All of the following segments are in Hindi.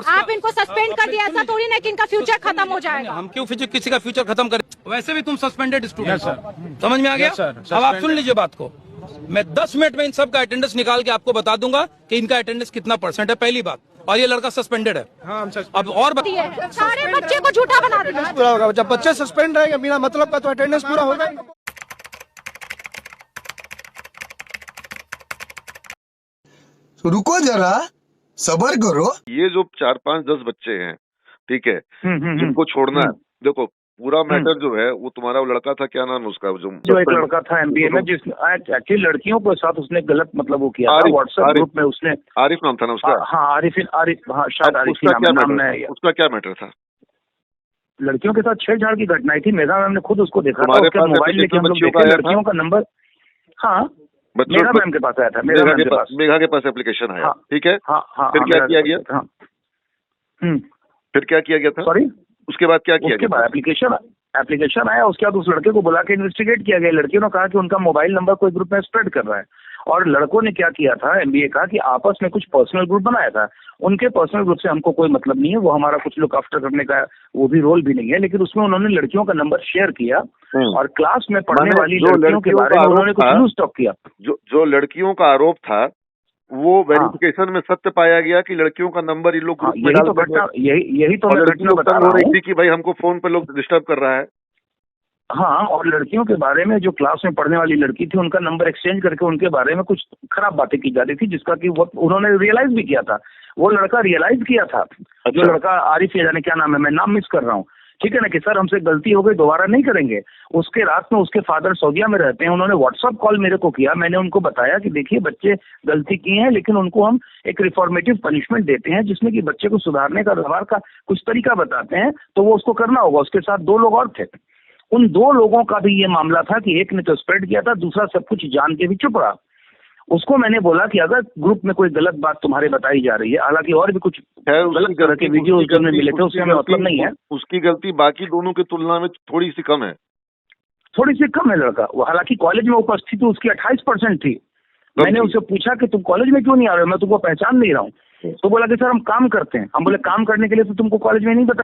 आप इनको सस्पेंड कर दिया, ऐसा थोड़ी ना कि इनका फ्यूचर खत्म हो जाएगा। हम क्यों किसी का फ्यूचर खत्म करें? वैसे भी तुम सस्पेंडेड स्टूडेंट समझ में आ गया? अब आप सुन लीजिए बात को, मैं 10 मिनट में इन सब का अटेंडेंस निकाल के आपको बता दूंगा कि इनका अटेंडेंस कितना % है, पहली बात। और ये लड़का सस्पेंडेड है। अब और सारे बच्चे को झूठा बना दिया। पूरा होगा, जब बच्चे सस्पेंड रहेंगे बिना मतलब का तो अटेंडेंस पूरा होगा। रुको जरा, सबर करो। ये जो 4, 5, 10 बच्चे हैं, ठीक है, जिनको छोड़ना है, देखो पूरा मैटर जो है वो तुम्हारा वो लड़का था, क्या नाम है उसका, जो एक लड़का था MBA में, जिसने एक्चुअली लड़कियों के साथ उसने गलत मतलब वो किया था व्हाट्सएप ग्रुप में। उसने आरिफ नाम था ना उसका? हाँ आरिफ, हाँ शायद आरिफ नाम है। उसका क्या मैटर था? लड़कियों के साथ छेड़छाड़ की घटनाएं थी। मेघा मैम ने खुद उसको देखा था, उसके मोबाइल लेके हम लोग देखे लड़कियों का नंबर। हाँ मेघा मैम के पास आया था, मेघा के पास एप्लीकेशन आया, ठीक है। फिर क्या किया गया? फिर क्या किया गया था? सॉरी, उसके बाद क्या किया? उसके बाद एप्लीकेशन आया, उसके बाद उस लड़के को बुला के इन्वेस्टिगेट किया गया। लड़कियों ने कहा कि उनका मोबाइल नंबर कोई ग्रुप में स्प्रेड कर रहा है, और लड़कों ने क्या किया था, MBA का, कि आपस में कुछ पर्सनल ग्रुप बनाया था। उनके पर्सनल ग्रुप से हमको कोई मतलब नहीं है, वो हमारा कुछ लुक आफ्टर करने का वो भी रोल भी नहीं है, लेकिन उसमें उन्होंने लड़कियों का नंबर शेयर किया और क्लास में पढ़ने वाली लड़कियों के बारे में उन्होंने कुछ न्यूज स्टॉक किया। जो लड़कियों का आरोप था वो वेरिफिकेशन में सत्य पाया गया कि लड़कियों का नंबर इन लोग ग्रुप में डाल कर, यही तो मैं घटना बता रहा हूँ कि भाई हमको फोन पे लोग डिस्टर्ब कर रहा है। हाँ, और लड़कियों के बारे में, जो क्लास में पढ़ने वाली लड़की थी, उनका नंबर एक्सचेंज करके उनके बारे में कुछ खराब बातें की जा रही थी, जिसका कि वो उन्होंने रियलाइज भी किया था। वो लड़का रियलाइज किया था, जो लड़का आरिफ, या जाने क्या नाम है, मैं नाम मिस कर रहा हूँ, ठीक है ना, कि सर हमसे गलती हो गई, दोबारा नहीं करेंगे। उसके रात में उसके फादर सऊदीया में रहते हैं, उन्होंने व्हाट्सएप कॉल मेरे को किया। मैंने उनको बताया कि देखिए बच्चे गलती किए हैं, लेकिन उनको हम एक रिफॉर्मेटिव पनिशमेंट देते हैं, जिसमें कि बच्चे को सुधारने का, व्यवहार का कुछ तरीका बताते हैं, तो वो उसको करना होगा। उसके साथ 2 लोग और थे। उन 2 लोगों का भी ये मामला था कि एक ने तो स्प्रेड किया था, दूसरा सब कुछ जान के भी चुप रहा। उसको मैंने बोला कि अगर ग्रुप में कोई गलत बात तुम्हारे बताई जा रही है, हालांकि और भी कुछ गलत तरह के वीडियो में मिले थे, उसमें मतलब नहीं है। उसकी गलती बाकी दोनों की तुलना में थोड़ी सी कम है, थोड़ी सी कम है लड़का। हालांकि कॉलेज में उपस्थिति उसकी 28% थी। मैंने उससे पूछा कि तुम कॉलेज में क्यों नहीं आ रहे हो, मैं तुमको पहचान नहीं रहा हूँ। तो बोला कि सर हम काम करते हैं। हम बोले काम करने के लिए तो तुमको कॉलेज में नहीं बता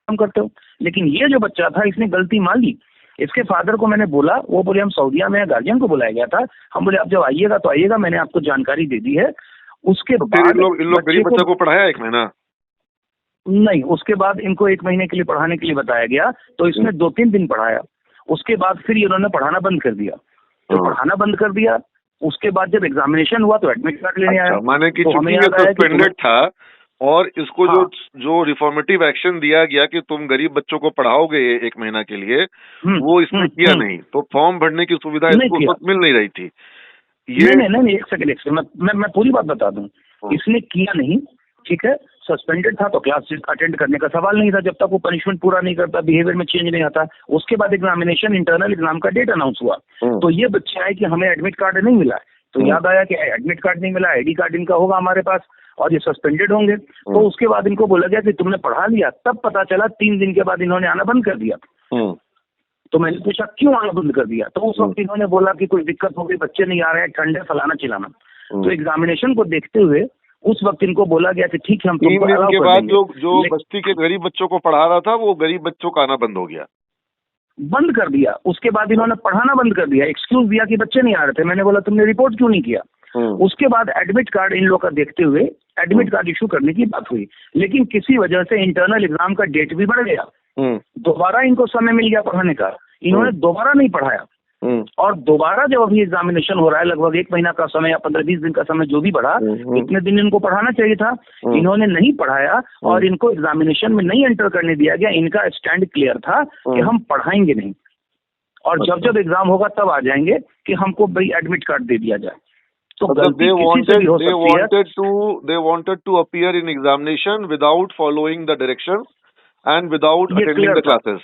काम करते हो। लेकिन ये जो बच्चा था, इसने गलती मान ली। इसके फादर को मैंने बोला, वो बोले हम सऊदीया में, गार्जियन को बुलाया गया था। हम बोले आप जब आइएगा तो आइएगा, मैंने आपको जानकारी दे दी है। उसके बाद इन लोग गरीब बच्चे को पढ़ाया 1 महीना नहीं, उसके बाद इनको 1 महीने के लिए पढ़ाने के लिए बताया गया, तो इसने 2-3 दिन पढ़ाया। उसके बाद फिर इन्होंने पढ़ाना बंद कर दिया। तो पढ़ाना बंद कर दिया, उसके बाद जब एग्जामिनेशन हुआ तो एडमिट कार्ड लेने आया। माने कि तो हमें सस्पेंडेड था, और इसको जो रिफॉर्मेटिव एक्शन दिया गया कि तुम गरीब बच्चों को पढ़ाओगे 1 महीना के लिए, वो इसने किया नहीं। तो फॉर्म भरने की सुविधा इसको मिल नहीं रही थी। ये नहीं, एक सेकंड मैं पूरी बात बता दूं। इसने किया नहीं, ठीक है, सस्पेंडेड था तो क्लास अटेंड करने का सवाल नहीं था जब तक वो पनिशमेंट पूरा नहीं करता, बिहेवियर में चेंज नहीं आता। उसके बाद एग्जामिनेशन, इंटरनल एग्जाम का डेट अनाउंस हुआ, तो ये बच्चे आए कि हमें एडमिट कार्ड नहीं मिला। तो याद आया कि एडमिट कार्ड नहीं मिला, ID कार्ड इनका होगा हमारे पास, और ये सस्पेंडेड होंगे। तो उसके बाद इनको बोला गया कि तुमने पढ़ा लिया। तब पता चला 3 दिन के बाद इन्होंने आना बंद कर दिया। तो मैंने पूछा क्यों आना बंद कर दिया, तो उस वक्त इन्होंने बोला कि कोई दिक्कत हो गई, बच्चे नहीं आ रहे हैं, ठंडे, फलाना चिलाना। तो एग्जामिनेशन को देखते हुए उस वक्त इनको बोला गया कि ठीक है हम तुमको अलाउ कर देंगे। जो बस्ती के गरीब बच्चों को पढ़ा रहा था, वो गरीब बच्चों का आना बंद हो गया, बंद कर दिया। उसके बाद इन्होंने पढ़ाना बंद कर दिया, एक्सक्यूज दिया कि बच्चे नहीं आ रहे थे। मैंने बोला तुमने रिपोर्ट क्यों नहीं किया। उसके बाद एडमिट कार्ड इन लोग का देखते हुए एडमिट कार्ड इशू करने की बात हुई, लेकिन किसी वजह से इंटरनल एग्जाम का डेट भी बढ़ गया। दोबारा इनको समय मिल गया पढ़ाने का, इन्होंने दोबारा नहीं पढ़ाया। और दोबारा जब अभी एग्जामिनेशन हो रहा है, लगभग 1 महीना का समय या 15-20 दिन का समय जो भी बढ़ा, इतने दिन इनको पढ़ाना चाहिए था, इन्होंने नहीं पढ़ाया और इनको एग्जामिनेशन में नहीं एंटर करने दिया गया। इनका स्टैंड क्लियर था कि हम पढ़ाएंगे नहीं, और जब एग्जाम होगा तब आ जाएंगे कि हमको भाई एडमिट कार्ड दे दिया जाए। तो they wanted to appear in examination without following the directions and without attending the classes.